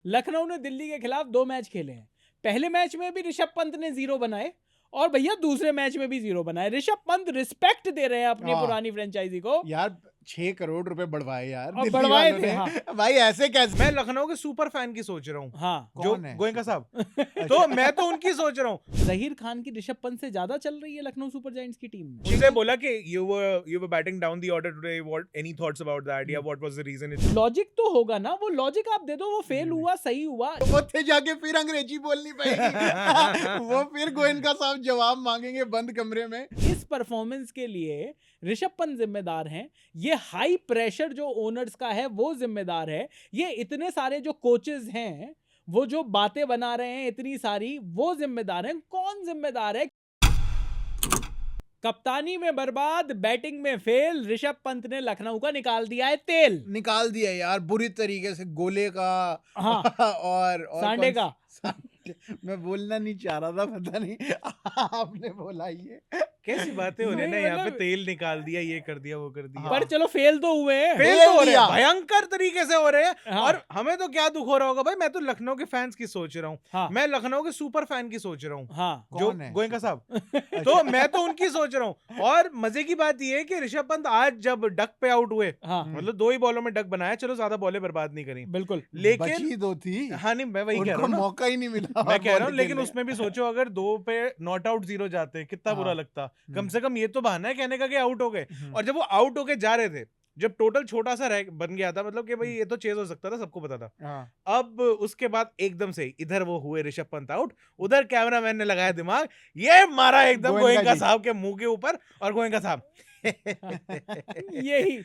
लखनऊ ने दिल्ली के खिलाफ 2 मैच खेले हैं। पहले मैच में भी ऋषभ पंत ने 0 बनाए और भैया दूसरे मैच में भी 0 बनाए। ऋषभ पंत रिस्पेक्ट दे रहे हैं अपनी पुरानी फ्रेंचाइजी को यार। 6 करोड़ रुपए बढ़वाए यार और दिल्ली बढ़वाए वालों थे, ने। हाँ। भाई ऐसे कैसे? मैं लखनऊ के सुपर फैन की सोच रहा हूँ। हाँ, जो कौन है? गोयनका साहब। तो मैं तो उनकी सोच रहा हूँ। जहीर खान की ऋषभ पंत से ज्यादा चल रही है लखनऊ सुपर जायंट्स की टीम में। उनसे बोला कि you were batting down the order today. What any thoughts about that? Yeah, what was the reason? Logic तो होगा ना, वो लॉजिक आप दे दो। वो फेल हुआ, सही हुआ। वो थे जाके फिर अंग्रेजी बोलनी पड़ेगी। वो फिर गोयनका साहब जवाब मांगेंगे बंद कमरे में। इस परफॉर्मेंस के लिए ऋषभ पंत जिम्मेदार हैं। ये हाई प्रेशर जो ओनर्स का है वो जिम्मेदार है। ये इतने सारे जो कोचेस हैं वो जो बातें बना रहे हैं इतनी सारी, वो जिम्मेदार हैं। कौन जिम्मेदार है? कप्तानी में बर्बाद, बैटिंग में फेल, ऋषभ पंत ने लखनऊ का निकाल दिया है तेल। निकाल दिया यार बुरी तरीके से, गोले का। हाँ। और सांडे का। मैं बोलना नहीं चाह रहा था, पता नहीं आपने बोला ये। कैसी बातें हो रही है ना, नहीं, यहाँ पे मतलब- तेल निकाल दिया, ये कर दिया, वो कर दिया। पर चलो फेल तो हुए हैं। फेल तो हो रहे दिया। हैं, भयंकर तरीके से हो रहे हैं। हाँ। और हमें तो क्या दुख हो रहा होगा भाई। मैं तो लखनऊ के फैंस की सोच रहा हूँ। हाँ। मैं लखनऊ के सुपर फैन की सोच रहा हूँ। हाँ। जो कौन है? गोयनका साहब। तो मैं तो उनकी सोच रहा हूँ। और मजे की बात ये है कि ऋषभ पंत आज जब डक पे आउट हुए, हाँ, मतलब 2 ही बॉलों में डक बनाया, चलो ज्यादा बॉलें बर्बाद नहीं करी, बिल्कुल। लेकिन बची 2 थी। हाँ नहीं, मैं वही कह रहा उनको हूँ ना। मौका ही नहीं मिला। मैं कह रहा हूँ, बॉल लेकिन खेलने। उसमें भी सोचो अगर 2 पे नॉट आउट 0 जाते कितना बुरा हाँ। लगता। कम से कम ये तो बहाना है कहने का कि आउट हो गए। और जब वो आउट होके जा रहे थे, जब टोटल छोटा सा बन गया था, मतलब कि भाई ये तो चेज हो सकता था, सबको पता था। हाँ। अब उसके बाद एकदम से इधर वो हुए ऋषभ पंत आउट, उधर कैमरामैन ने लगाया दिमाग, ये मारा एकदम गोयनका गोयनका जी। साहब के मुंह के ऊपर। और गोयनका साहब यही,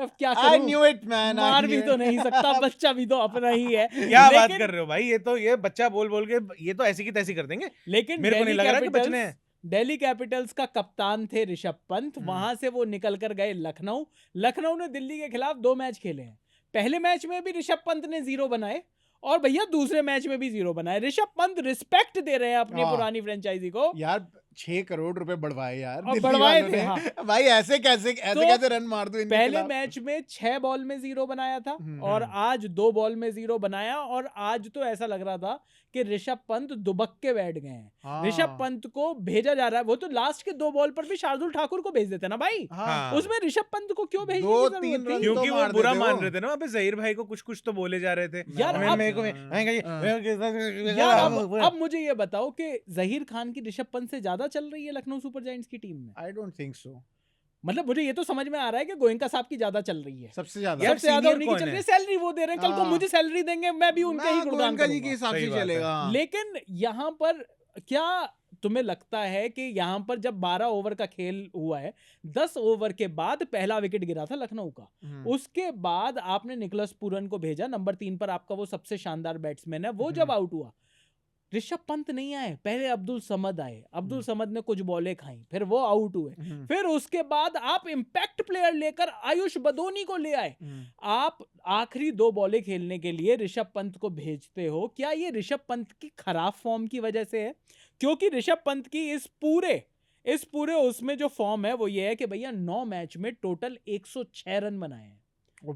अब क्या I करूं? knew it, man. I मार knew भी it. तो नहीं सकता, बच्चा भी तो अपना ही है। क्या बात लेकिन- कर रहे हो भाई। ये तो ये बच्चा बोल बोल के ये तो ऐसी की तैसी कर देंगे। लेकिन मेरे को नहीं लग रहा कि बचने हैं। दिल्ली कैपिटल्स का कप्तान थे ऋषभ पंत। वहां से वो निकल कर गए लखनऊ। लखनऊ ने दिल्ली के खिलाफ 2 मैच खेले हैं। पहले मैच में भी ऋषभ पंत ने 0 बनाए और भैया दूसरे मैच में भी 0 बनाए। ऋषभ पंत रिस्पेक्ट दे रहे हैं अपनी हाँ। पुरानी फ्रेंचाइजी को। यार 6 करोड़ रुपए बढ़वाए यार और दिल्ली बढ़वाए वालों थे, ने। हाँ। भाई ऐसे कैसे रन मार दो इनके पहले खिलाफ? मैच में 6 बॉल में 0 बनाया था और हम्म। आज 2 बॉल में 0 बनाया। और आज तो ऐसा लग रहा था कि ऋषभ पंत दुबक के बैठ गए हैं। हाँ। ऋषभ पंत को भेजा जा रहा है। वो तो लास्ट के 2 बॉल पर भी शार्दुल ठाकुर को भेज देते ना भाई। हाँ। उसमें ऋषभ पंत को क्यों भेजने दो, की तीन जरूरत थी? रन क्योंकि तो वो मार बुरा देते मान हो। रहे थे ना वहाँ पे। जहीर भाई को कुछ कुछ तो बोले जा रहे थे। यार, मैं- अब- मेरे को यार अब मुझे ये बताओ कि जहीर खान की ऋषभ पंत से ज्यादा चल रही है लखनऊ सुपर जायंट्स की टीम में। I don't think so. मतलब मुझे ये तो समझ में आ रहा है कि गोयनका साहब की ज्यादा चल रही है। सबसे ज्यादा। यार, सबसे ज्यादा senior उन्हीं की कौन चल रही है? है। सैलरी वो दे रहे हैं, कल को हाँ। मुझे सैलरी देंगे, मैं भी उनके ही गुणगान गोयनका जी के करूंगा। हिसाब सही से बात है। चलेगा। लेकिन यहाँ पर क्या तुम्हें लगता है कि यहाँ पर जब 12 ओवर का खेल हुआ है, 10 ओवर के बाद पहला विकेट गिरा था लखनऊ का। उसके बाद आपने निकोलस पूरन को भेजा, नंबर 3 पर आपका वो सबसे शानदार बैट्समैन है। वो जब आउट हुआ, ऋषभ पंत नहीं आए, पहले अब्दुल समद आए। अब्दुल समद ने कुछ बॉलें खाई, फिर वो आउट हुए। फिर उसके बाद आप इंपैक्ट प्लेयर लेकर आयुष बदोनी को ले आए। आप आखिरी 2 बॉलें खेलने के लिए ऋषभ पंत को भेजते हो। क्या ये ऋषभ पंत की खराब फॉर्म की वजह से है? क्योंकि ऋषभ पंत की इस पूरे उसमें जो फॉर्म है वो ये है कि भैया 9 मैच में टोटल 106 रन बनाए हैं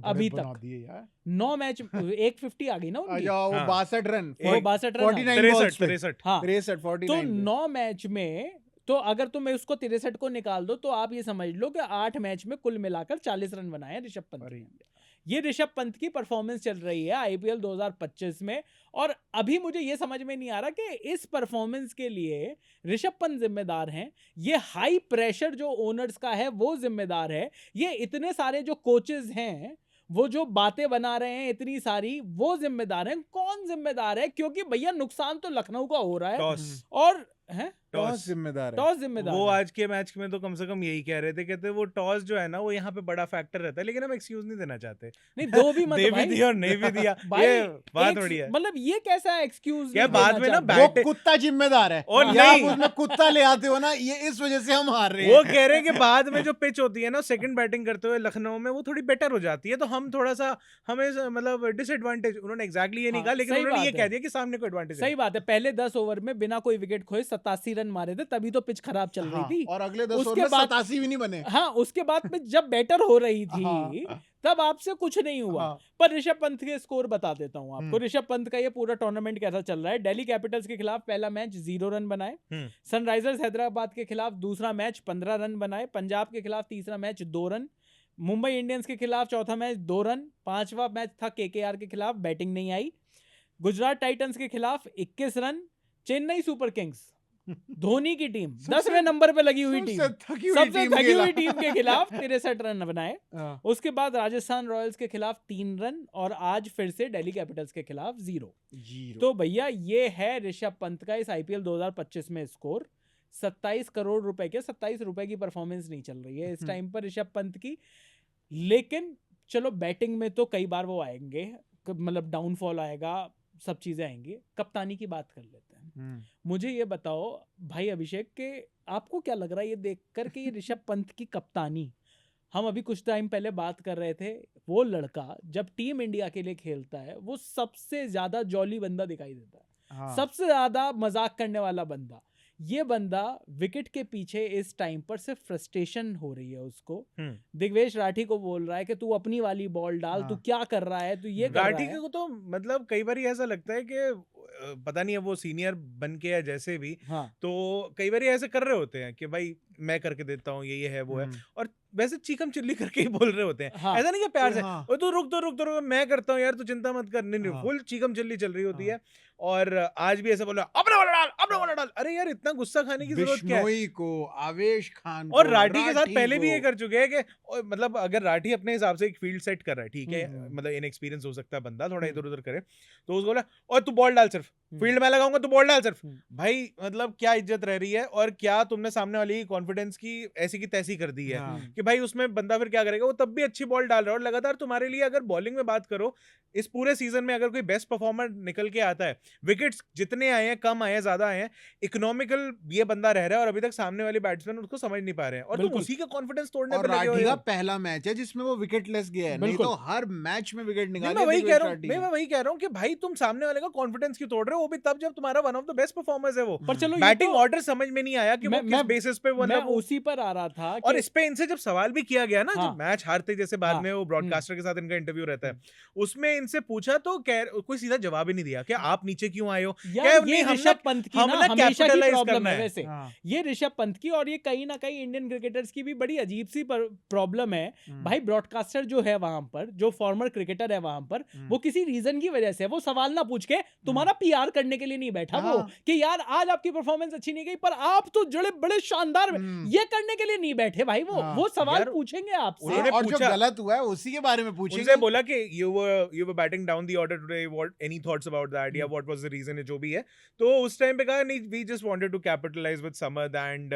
अभी बना तक। दिए यार। 9 मैच 150 आ गई ना उनकी। अच्छा, वो हाँ। 62 रन। वो 62 रन आ गए। 49 balls पे। 63 हाँ, 63 तो 49 पे। 9 मैच में तो अगर तुम उसको 63 को निकाल दो तो आप ये समझ लो कि 8 मैच में कुल मिलाकर 40 रन बनाए हैं ऋषभ पंत ने। ये ऋषभ पंत की परफॉर्मेंस चल रही है आईपीएल 2025 में। और अभी मुझे ये समझ में नहीं आ रहा कि इस परफॉर्मेंस के लिए ऋषभ पंत जिम्मेदार हैं, ये हाई प्रेशर जो ओनर्स का है वो जिम्मेदार है, ये इतने सारे जो कोचेस हैं वो जो बातें बना रहे हैं इतनी सारी, वो जिम्मेदार हैं। कौन जिम्मेदार है? क्योंकि भैया नुकसान तो लखनऊ का हो रहा है। टॉस और है टॉस जिम्मेदार है। टॉस जिम्मेदार वो है। आज के मैच में तो कम से कम यही कह रहे थे, कहते वो टॉस जो है ना वो यहाँ पे बड़ा फैक्टर रहता है। लेकिन हम एक्सक्यूज नहीं देना चाहते। नहीं, दो भी मत दे भी भाई। दिया और नहीं भी दिया। भाई, ये बात एक- थोड़ी है। मतलब ये कैसा एक्सक्यूज? क्या बाद में ना वो बैट कुत्ता जिम्मेदार है। और या नहीं। आप उसमें कुत्ता ले आते हो ना, ये इस वजह से हम हार रहे वो हैं। कह रहे हैं कि बाद में जो पिच होती है ना सेकंड बैटिंग करते हुए लखनऊ में वो थोड़ी बेटर हो जाती है, तो हम थोड़ा सा हमें मतलब डिसएडवांटेज। उन्होंने एग्जैक्टली ये नहीं हाँ, कहा, लेकिन सही उन्होंने ये बात कह है। दिया कि सामने को एडवांटेज सही बात है। पहले 10 ओवर में बिना कोई विकेट खोए 87 रन मारे थे, तभी तो पिच खराब चल रही हाँ, थी। और अगले 10 ओवर उसके में बाद- 87 भी नहीं बने। हाँ, उसके बाद पिच जब बेटर हो रही थी हाँ। तब आपसे कुछ नहीं हुआ। हाँ। पर ऋषभ पंत के स्कोर बता देता हूं आपको। हम्म। ऋषभ पंत का ये पूरा टूर्नामेंट कैसा चल रहा है। दिल्ली कैपिटल्स के खिलाफ पहला मैच 0 रन बनाए, सनराइजर्स हैदराबाद के खिलाफ दूसरा मैच 15 रन बनाए, पंजाब के खिलाफ तीसरा मैच 2 रन, मुंबई इंडियंस के खिलाफ चौथा मैच 2 रन, पांचवा मैच था केकेआर के खिलाफ, बैटिंग नहीं आई, गुजरात टाइटंस के खिलाफ 21 run, Chennai super Kings Dhoni की टीम 10वें नंबर पे लगी हुई टीम, सबसे थकी हुई टीम के खिलाफ 63 रन बनाए। उसके बाद राजस्थान रॉयल्स के खिलाफ 3 रन और आज फिर से दिल्ली कैपिटल्स के खिलाफ 0। तो भैया ये है ऋषभ पंत का इस आईपीएल 2025 में स्कोर। 27 करोड़ रुपए के 27 रुपए की परफॉर्मेंस नहीं चल रही है इस टाइम पर ऋषभ पंत की। लेकिन चलो बैटिंग में तो कई बार वो आएंगे, मतलब डाउनफॉल आएगा, सब चीजें आएंगी। कप्तानी की बात कर लेते हैं। मुझे ये बताओ भाई अभिषेक के आपको क्या लग रहा है ये देखकर कि ये ऋषभ पंत की कप्तानी, हम अभी कुछ टाइम पहले बात कर रहे थे, वो लड़का जब टीम इंडिया के लिए खेलता है वो सबसे ज्यादा जॉली बंदा दिखाई देता है। हाँ। सबसे ज्यादा मजाक करने वाला बंदा। ये बंदा विकेट के पीछे इस टाइम पर सिर्फ फ्रस्ट्रेशन हो रही है उसको। दिग्वेश राठी को बोल रहा है कि तू अपनी वाली बॉल डाल, तू क्या कर रहा है, तू ये कर रहा है। राठी को तो मतलब कई बार ऐसा लगता है कि पता नहीं है वो सीनियर बन के या जैसे भी, तो कई बार ऐसे कर रहे होते हैं कि भाई मैं करके देता हूँ, ये है वो है, और वैसे चीकम चिल्ली करके ही बोल रहे होते हैं। ऐसा नहीं कि प्यार से ओ तू रुक मैं करता हूँ यार, तू चिंता मत कर। नहीं फुल चीकम चिल्ली चल रही होती है। और आज भी ऐसा बोल रहा अपना वाला डाल। अरे यार इतना गुस्सा खाने की जरूरत क्या है? को, आवेश खान और राठी के साथ पहले भी ये कर चुके हैं कि मतलब अगर राठी अपने हिसाब से एक फील्ड सेट कर रहा है, ठीक है, मतलब इनएक्सपीरियंस हो सकता है बंदा, थोड़ा इधर उधर करे, तो उसको बोला और तू बॉल डाल, सिर्फ फील्ड में लगाऊंगा, तू बॉल डाल सिर्फ। भाई मतलब क्या इज्जत रह रही है, और क्या तुमने सामने वाले की कॉन्फिडेंस की ऐसी की तैसी कर दी है कि भाई उसमें बंदा फिर क्या करेगा, वो तब भी अच्छी बॉल डाल रहा है। और लगातार तुम्हारे लिए अगर बॉलिंग में बात करो, इस पूरे सीजन में अगर कोई बेस्ट परफॉर्मर निकल के आता है, विकेट्स जितने आए हैं, कम आए हैं, ज्यादा आए हैं, इकोनॉमिकल ये बंदा रह रहा है, और अभी तक सामने वाले बैट्समैन उसको समझ नहीं पा रहे हैं, और तुम उसी का कॉन्फिडेंस तोड़ने पे लगे हो। राठी का पहला मैच है जिसमें वो विकेटलेस गया है, नहीं तो हर मैच में विकेट निकाले। मैं वही कह रहा हूँ कि भाई तुम सामने वाले का कॉन्फिडेंस क्यों तोड़ रहे हो, वो भी तब जब तुम्हारा one of the best performers है वो। पर चलो बैटिंग ऑर्डर समझ में नहीं आया कि वो किस बेसिस पे, मतलब उसी पर आ रहा था। और इस पे इनसे जब सवाल भी किया गया ना, जब मैच हारते जैसे बाद में वो ब्रॉडकास्टर के साथ इनका इंटरव्यू रहता है, उसमें इनसे पूछा तो कोई सीधा जवाब ही नहीं दिया कि आप नीचे क्यों आए हो। ये ऋषभ पंत की ना हमेशा की प्रॉब्लम है वैसे। ये ऋषभ पंत की, और ये कहीं ना कहीं इंडियन क्रिकेटर्स की भी बड़ी अजीब सी प्रॉब्लम है। भाई ब्रॉडकास्टर जो है वहां पर, जो फॉर्मर क्रिकेटर है वहां पर, वो किसी रीजन की वजह से वो सवाल ना पूछ के तुम्हारा पीआर करने के लिए नहीं बैठा वो कि यार आज आपकी परफॉर्मेंस अच्छी नहीं गई, पर आप तो जुड़े बड़े शानदार, ये करने के लिए नहीं बैठे भाई। वो सवाल पूछेंगे आपसे, और जो गलत हुआ है उसी के बारे में पूछेंगे। उनसे बोला कि you were batting down the order today, what any thoughts about that, या what was the reason, जो भी है। तो उस टाइम पे कहा नहीं, we just wanted to capitalize with Samad, and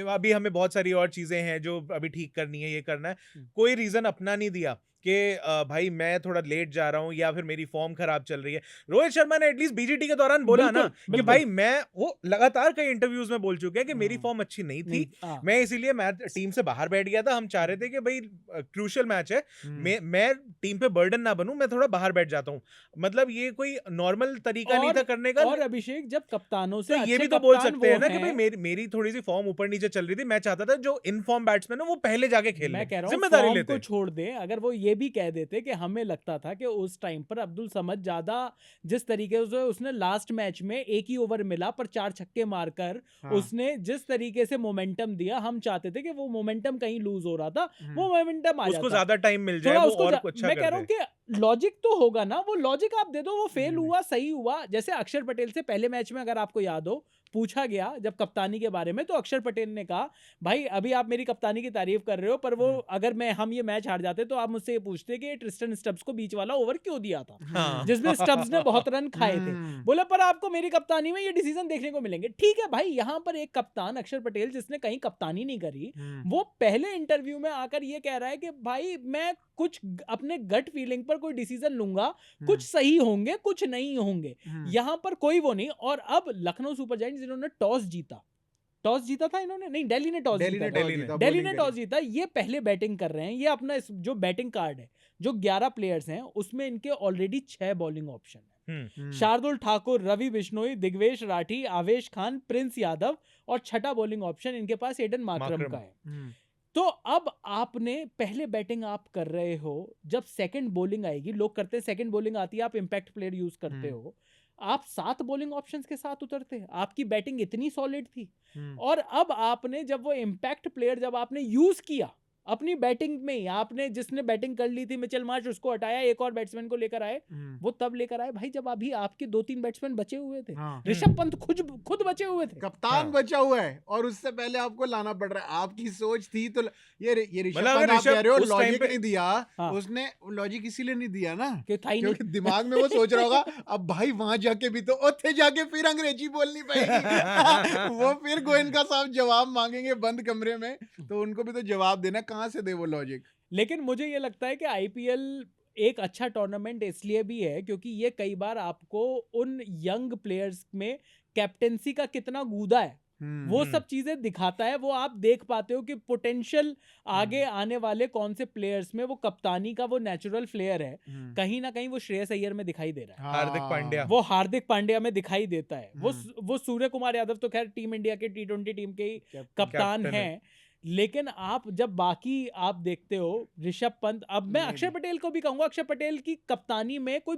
अभी हमें बहुत सारी और चीजें हैं जो अभी ठीक करनी है, ये करना है। कोई रीजन अपना नहीं दिया कि भाई मैं थोड़ा लेट जा रहा हूं या फिर मेरी फॉर्म खराब चल रही है। रोहित शर्मा ने एटलीस्ट बीजीटी के दौरान बोला ना कि भाई मैं, वो लगातार कई इंटरव्यूज में बोल चुके हैं कि मेरी फॉर्म अच्छी नहीं थी, मैं इसीलिए मैं टीम से बाहर बैठ गया था। हम चाह रहे थे कि भाई क्रूशियल मैच है, मैं टीम पे बर्डन ना बनूं, मैं थोड़ा बाहर बैठ जाता हूं। मतलब ये कोई नॉर्मल तरीका नहीं था करने का। और अभिषेक जब कप्तानों से ये भी तो बोल सकते हैं ना कि भाई मेरी थोड़ी सी फॉर्म ऊपर नीचे चल रही थी, मैं चाहता था जो इन फॉर्म बैट्समैन है वो पहले जाके खेले, जिम्मेदारी लेते। को छोड़ दे, अगर वो ये भी कह देते कि हमें लगता था कि उस टाइम पर अब्दुल समद ज्यादा, जिस तरीके से उसने लास्ट मैच में एक ही ओवर मिला पर 4 छक्के मारकर उसने जिस तरीके से मोमेंटम दिया, हम चाहते थे कि वो मोमेंटम कहीं लूज हो रहा था, वो मोमेंटम आ जाता, उसको ज्यादा टाइम मिल जाए, वो और कुछ अच्छा। मैं कह रहा हूं कि लॉजिक तो होगा ना, वो लॉजिक आप दे दो। वो फेल हुआ, सही हुआ। जैसे अक्षर पटेल से पहले मैच में अगर आपको याद हो पूछा गया जब कप्तानी के बारे में, तो अक्षर पटेल ने कहा भाई अभी आप मेरी कप्तानी की तारीफ कर रहे हो, पर वो अगर हम ये मैच हार जाते तो आप मुझसे ये पूछते कि ट्रिस्टन स्टब्स को बीच वाला ओवर क्यों दिया था, जिसमें स्टब्स ने बहुत रन खाए थे। बोले पर आपको मेरी कप्तानी में ये डिसीजन देखने को मिलेंगे। ठीक है भाई, यहाँ पर एक कप्तान अक्षर पटेल जिसने कहीं कप्तानी नहीं करी, वो पहले इंटरव्यू में आकर ये कह रहा है कि भाई मैं कुछ अपने गट फीलिंग पर कोई डिसीजन लूंगा, कुछ सही होंगे कुछ नहीं होंगे, यहाँ पर कोई वो नहीं। और अब लखनऊ सुपर जायंट्स जिन्होंने टॉस जीता था इन्होंने, नहीं दिल्ली ने टॉस जीता, ये पहले बैटिंग कर रहे हैं। ये अपना जो बैटिंग कार्ड है, जो 11 प्लेयर्स हैं उसमें इनके ऑलरेडी 6 बॉलिंग ऑप्शन है। शार्दुल ठाकुर, रवि बिश्नोई, दिग्वेश राठी, आवेश खान, प्रिंस यादव, और छठा बॉलिंग ऑप्शन इनके पास एडन मार्करम का है। तो अब आपने पहले बैटिंग आप कर रहे हो, जब सेकंड बॉलिंग आएगी, लोग करते हैं सेकंड बॉलिंग आती है आप इंपैक्ट प्लेयर यूज करते हो, आप 7 बॉलिंग ऑप्शंस के साथ उतरते, आपकी बैटिंग इतनी सॉलिड थी, और अब आपने जब वो इंपैक्ट प्लेयर जब आपने यूज किया अपनी बैटिंग में ही, आपने जिसने बैटिंग कर ली थी मिचेल मार्श उसको हटाया, एक और बैट्समैन को लेकर आए, वो तब लेकर आए भाई जब अभी आपके 2-3 बैट्समैन बचे हुए थे, ऋषभ पंत खुद बचे हुए थे, कप्तान बचा हुआ है और उससे पहले आपको लाना पड़ रहा है। आपकी सोच थी तो ये ऋषभ मतलब पंत आप कह रहे हो उस time लॉजिक पे- नहीं दिया, हाँ। उसने लॉजिक इसीलिए नहीं दिया ना कि था ही नहीं। क्योंकि दिमाग में वो सोच रहा होगा अब भाई वहां जाके भी तो उत्थे जाके फिर अंग्रेजी बोलनी पड़ेगी वो फिर गोयनका साहब जवाब मांगेंगे बंद कमरे में, तो उनको भी तो जवाब देना, कहाँ से दे वो लॉजिक। लेकिन मुझे ये लगता है कि आईपीएल एक अच्छा टूर्नामेंट इसलिए भी है क्योंकि ये कई बार आपको उन यंग प्लेयर्स में कैप्टेंसी का कितना गूदा है वो सब चीजें दिखाता है, वो आप देख पाते हो कि पोटेंशियल आगे आने वाले कौन से प्लेयर्स में वो कप्तानी का वो नेचुरल फ्लेयर है, कहीं ना कहीं वो श्रेयस अय्यर में दिखाई दे रहा है, हार्दिक पांड्या, वो हार्दिक पांड्या में दिखाई देता है, वो सूर्य कुमार यादव तो खैर टीम इंडिया के T20 टीम के ही कप्तान कैप्टन हैं, लेकिन आप जब बाकी आप देखते हो ऋषभ पंत, अब मैं अक्षर पटेल को भी कहूंगा, अक्षर पटेल की कप्तानी में कोई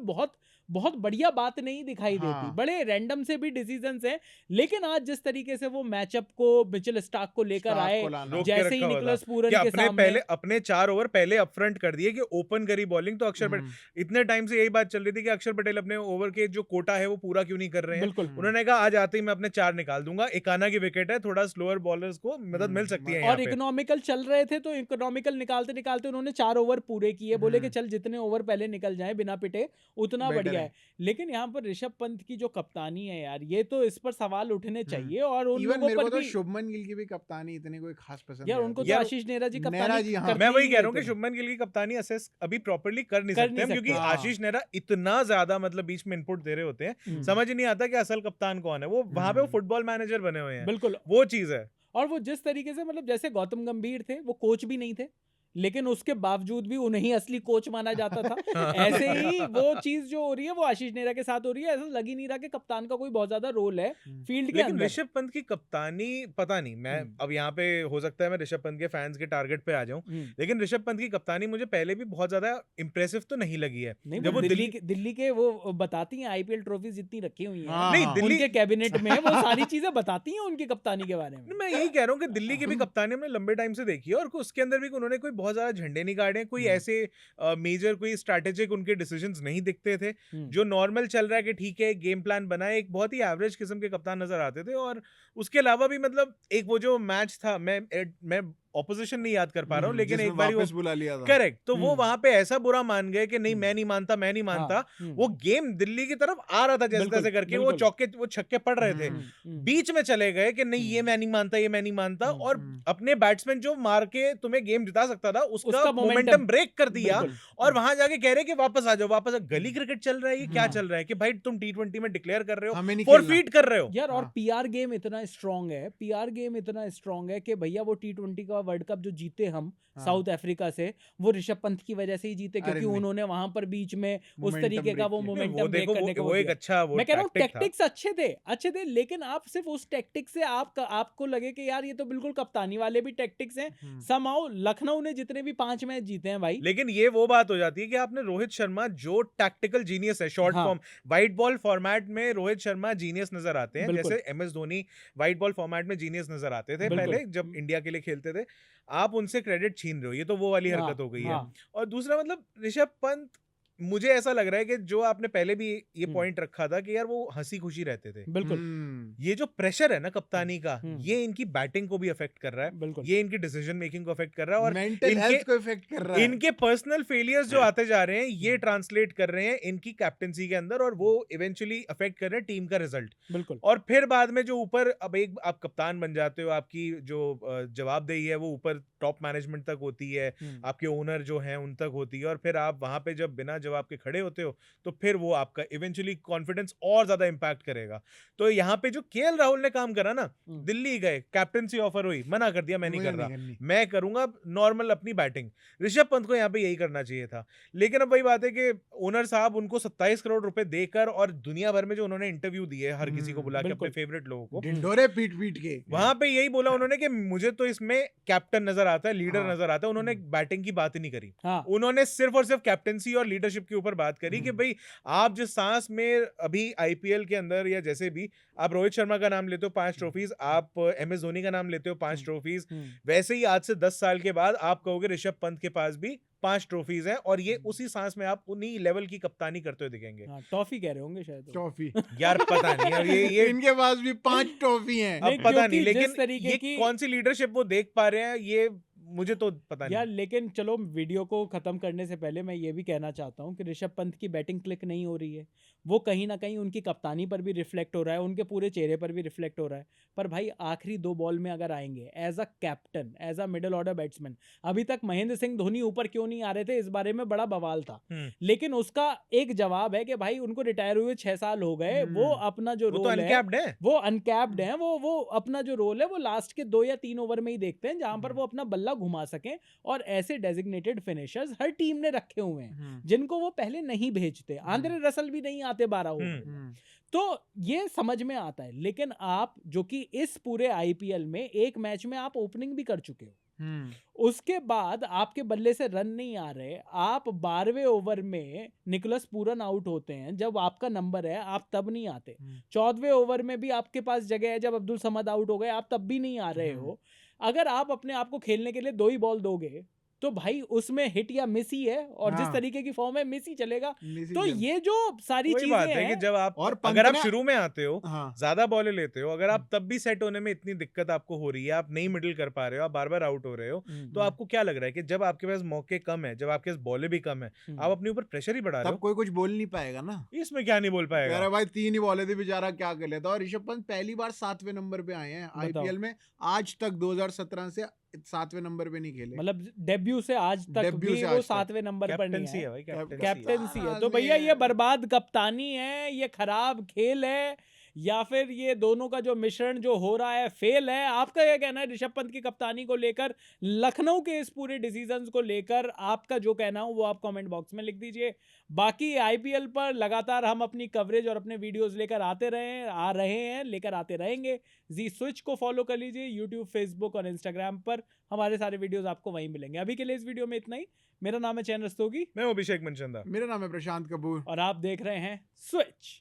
बहुत बढ़िया बात नहीं दिखाई देती, बड़े रैंडम से भी डिसीजंस हैं, लेकिन आज जिस तरीके से वो मैचअप को मिचेल स्टार्क को लेकर आए, जैसे ही निकोलस पूरन के सामने अपने 4 ओवर पहले अपफ्रंट कर दिए कि ओपन करी बॉलिंग, तो अक्षर पटेल इतने टाइम से यही बात चल रही थी कि अक्षर पटेल अपने ओवर के जो कोटा है वो पूरा क्यों नहीं कर रहे हैं, उन्होंने कहा आज आते ही मैं अपने 4 निकाल दूंगा, इकाना की विकेट है, थोड़ा स्लोअर बॉलर्स को मदद मिल सकती है, और इकोनॉमिकल चल रहे थे तो इकोनॉमिकल निकालते निकालते उन्होंने 4 ओवर पूरे किए, बोले कि चल जितने ओवर पहले निकल जाए बिना पिटे उतना बढ़िया है, लेकिन यहाँ पर ऋषभ पंत की जो कप्तानी है यार, ये तो इस पर सवाल उठने चाहिए, और उन लोगों पर भी शुभमन गिल की भी कप्तानी इतनी कोई खास पसंद यार, उनको तो आशीष नेहरा जी कप्तानी मैं वही कह रहा हूँ कि शुभमन गिल की कप्तानी असेस अभी प्रॉपर्ली कर नहीं सकते हम, क्योंकि आशीष नेहरा इतना ज्यादा मतलब बीच में इनपुट दे रहे होते हैं, समझ नहीं आता कि असल कप्तान कौन है, वो वहां पे वो फुटबॉल मैनेजर बने हुए हैं, बिल्कुल वो चीज है, और वो जिस तरीके से मतलब जैसे गौतम गंभीर थे, वो कोच भी नहीं थे, लेकिन उसके बावजूद भी उन्हें असली कोच माना जाता था, ऐसे ही वो चीज जो हो रही है वो आशीष नेहरा के साथ हो रही है, ऐसा लग ही नहीं रहा कि कप्तान का कोई बहुत ज्यादा रोल है फील्ड के अंदर। ऋषभ पंत की कप्तानी पता नहीं, मैं अब यहाँ पे हो सकता है मैं ऋषभ पंत के फैंस के टारगेट पे आ जाऊं, लेकिन ऋषभ पंत की कप्तानी मुझे पहले भी बहुत ज्यादा इंप्रेसिव तो नहीं लगी है, जब वो दिल्ली के वो बताती हैं आईपीएल ट्रॉफीज जितनी रखी हुई हैं, नहीं दिल्ली के कैबिनेट में वो सारी चीजें बताती हैं उनकी कप्तानी के बारे में, मैं यही कह रहा हूँ कि दिल्ली की भी कप्तानी हमने लंबे टाइम से देखी है, और उसके अंदर भी उन्होंने कोई बहुत ज्यादा झंडे नहीं गाड़े, कोई ऐसे मेजर कोई स्ट्रैटेजिक उनके डिसीजंस नहीं दिखते थे, जो नॉर्मल चल रहा है कि ठीक है गेम प्लान बनाए, एक बहुत ही एवरेज किस्म के कप्तान नजर आते थे, और उसके अलावा भी मतलब एक वो जो मैच था, मैं ऑपोजिशन नहीं याद कर पा रहा हूँ, लेकिन एक बार वापस बुला लिया था, करेक्ट, तो वो वहां पे ऐसा बुरा मान गए कि नहीं मैं नहीं मानता, वो गेम दिल्ली की तरफ आ रहा था जैसे तैसे करके, वो छक्के पड़ रहे थे, बीच में चले गए कि नहीं ये मैं नहीं मानता, और अपने बैट्समैन जो मार के तुम्हें गेम जिता सकता था उसका मोमेंटम ब्रेक कर दिया, और वहां जाके कह रहे कि वापस आ जाओ, गली क्रिकेट चल रहा है, ये क्या चल रहा है कि भाई तुम T20 में डिक्लेयर कर रहे हो, फॉरफीट कर रहे हो यार, और पीआर गेम इतना स्ट्रांग है कि भैया वो T20 का वर्ल्ड कप जो जीते हम साउथ अफ्रीका से, वो ऋषभ पंत की वजह से ही जीते, क्योंकि उन्होंने वहां पर बीच में उस तरीके का वो मोमेंटम ब्रेक करने का, वो एक अच्छा, मैं कह रहा हूँ टैक्टिक्स अच्छे थे, लेकिन आप सिर्फ उस टैक्टिक्स से आपको लगे कि यार ये तो बिल्कुल कप्तानी वाले भी टैक्टिक्स हैं, समहाउ लखनऊ ने जितने भी 5 मैच जीते हैं भाई, लेकिन ये वो बात हो जाती है कि आपने रोहित शर्मा जो टैक्टिकल जीनियस है, short form white ball format में रोहित शर्मा जीनियस नजर आते हैं, जैसे MS Dhoni white ball format में जीनियस नजर आते थे पहले जब इंडिया के लिए खेलते थे, आप उनसे क्रेडिट छीन रहे हो, ये तो वो वाली हरकत हो गई है। और दूसरा मतलब ऋषभ पंत, मुझे ऐसा लग रहा है कि जो आपने पहले भी ये पॉइंट रखा था कि यार वो हंसी खुशी रहते थे, बिल्कुल ये जो प्रेशर है ना कप्तानी का, ये इनकी बैटिंग को भी अफेक्ट कर रहा है, बिल्कुल ये इनकी डिसीजन मेकिंग को अफेक्ट कर रहा है, और मेंटल हेल्थ को इफेक्ट कर रहा है, इनके पर्सनल फेलियर्स जो आते जा रहे हैं ये ट्रांसलेट कर रहे हैं इनकी कैप्टेंसी के अंदर, और वो इवेंचुअली अफेक्ट कर रहे हैं टीम का रिजल्ट, बिल्कुल, और फिर बाद में जो ऊपर अब एक आप कप्तान बन जाते हो, आपकी जो जवाबदेही है वो ऊपर टॉप मैनेजमेंट तक होती है, आपके ओनर जो हैं उन तक होती है, और फिर आप वहां पे जब बिना जब आपके खड़े होते हो तो फिर वो आपका इवेंचुअली कॉन्फिडेंस और ज्यादा इम्पैक्ट करेगा। तो यहाँ पे जो केएल राहुल ने काम करा ना, दिल्ली गए, कैप्टनसी ऑफर हुई, मना कर दिया, मैं नहीं कर रहा, मैं करूंगा नॉर्मल अपनी बैटिंग। ऋषभ पंत को यहाँ पे यही करना चाहिए था। लेकिन अब वही बात है कि ओनर साहब उनको 27 करोड़ रुपए देकर और दुनिया भर में जो उन्होंने इंटरव्यू दिए हर किसी को बुला के अपने फेवरेट लोगों को, ढिंढोरे पीट पीट के, वहां पे यही बोला उन्होंने कि मुझे तो इसमें कैप्टन नजर आता है, लीडर नजर आता है। उन्होंने बैटिंग की बात ही नहीं करी, उन्होंने सिर्फ और सिर्फ कैप्टनसी और लीडरशिप के ऊपर बात करी कि भाई आप जिस सांस में अभी आईपीएल के अंदर या जैसे भी आप रोहित शर्मा का नाम लेते हो 5 ट्रॉफीज, आप एमएस धोनी का नाम लेते हो 5 ट्रॉफीज, वैसे ही आज से 10 साल के बाद आप कहोगे ऋषभ पंत के पास भी 5 ट्रॉफीज हैं और ये उसी सांस में आप उन्हीं लेवल की कप्तानी करते हुए दिखेंगे। टॉफी कह रहे होंगे शायद, टॉफी यार पता नहीं, अब ये इनके पास भी 5 ट्रॉफी हैं, अब पता नहीं, लेकिन तरीके ये कौन सी लीडरशिप वो देख पा रहे हैं ये मुझे तो पता नहीं यार। लेकिन चलो वीडियो को खत्म करने से पहले मैं ये भी कहना चाहता हूँ कि ऋषभ पंत की बैटिंग क्लिक नहीं हो रही है, वो कहीं ना कहीं उनकी कप्तानी पर भी रिफ्लेक्ट हो रहा है, उनके पूरे चेहरे पर भी रिफ्लेक्ट हो रहा है। पर भाई आखिरी 2 बॉल में अगर आएंगे as a captain, as a middle order batsman, अभी तक महेंद्र सिंह धोनी ऊपर क्यों नहीं आ रहे थे, इस बारे में बड़ा बवाल था, लेकिन उसका एक जवाब है कि भाई उनको रिटायर हुए 6 साल हो गए, वो अपना जो रोल है वो अनकैप्ड है, वो अपना जो रोल है वो लास्ट के 2 या 3 ओवर में ही देखते हैं, जहां पर वो अपना बल्ला घुमा सकें। और ऐसे डेजिग्नेटेड फिनिशर्स हर टीम ने रखे हुए हैं जिनको वो पहले नहीं भेजते, आंद्रे रसल भी नहीं आते 12 ओवर में, तो ये समझ में आता है। लेकिन आप जो कि इस पूरे आईपीएल में एक मैच में आप ओपनिंग भी कर चुके हो, उसके बाद आपके बल्ले से रन नहीं आ रहे, आप 12वें ओवर में निकोलस पूरन आउट होते हैं, जब आपका नंबर है आप तब नहीं आते, 14वें ओवर में भी आपके पास जगह है, जब अब्दुल समद आउट हो गए आप तब भी नहीं आ रहे हो। अगर आप अपने आप को खेलने के लिए 2 ही बॉल दोगे तो भाई उसमें हिट या मिस ही है, और जिस तरीके की फॉर्म है मिस ही चलेगा। तो ये जो सारी चीजें बात है कि जब आप और अगर आप शुरू में आते हो, ज्यादा बॉलें लेते हो, अगर आप तब भी सेट होने में इतनी दिक्कत आपको हो रही है, आप नहीं मिडिल कर पा रहे हो, आप बार बार आउट हो रहे हो, तो आपको क्या लग रहा है कि जब आपके पास मौके कम है, जब आपके पास बॉलें भी कम है, आप अपने ऊपर प्रेशर ही बढ़ा रहे हो, कोई कुछ बोल नहीं पाएगा ना, इसमें क्या नहीं बोल पाएगा। अरे भाई 3 ही बॉलें थी, बेचारा क्या कर लेता। और ऋषभ पंत पहली बार 7वें नंबर पे आए हैं आईपीएल में, आज तक 2017 से 7वें नंबर पे नहीं खेले, मतलब डेब्यू से आज तक भी वो 7वें नंबर पर नहीं है, कैप्टेंसी है। तो भैया ये बर्बाद कप्तानी है, ये खराब खेल है, या फिर ये दोनों का जो मिश्रण जो हो रहा है फेल है? आपका क्या कहना है ऋषभ पंत की कप्तानी को लेकर, लखनऊ के इस पूरे डिसीजंस को लेकर आपका जो कहना हो वो आप कमेंट बॉक्स में लिख दीजिए। बाकी आईपीएल पर लगातार हम अपनी कवरेज और अपने वीडियोस लेकर लेकर आते रहेंगे। जी स्विच को फॉलो कर लीजिए, यूट्यूब, फेसबुक और इंस्टाग्राम पर हमारे सारे वीडियोस आपको वहीं मिलेंगे। अभी के लिए इस वीडियो में इतना ही। मेरा नाम है चैन रस्तोगी, मैं अभिषेक मनचंदा, मेरा नाम है प्रशांत कपूर, और आप देख रहे हैं स्विच।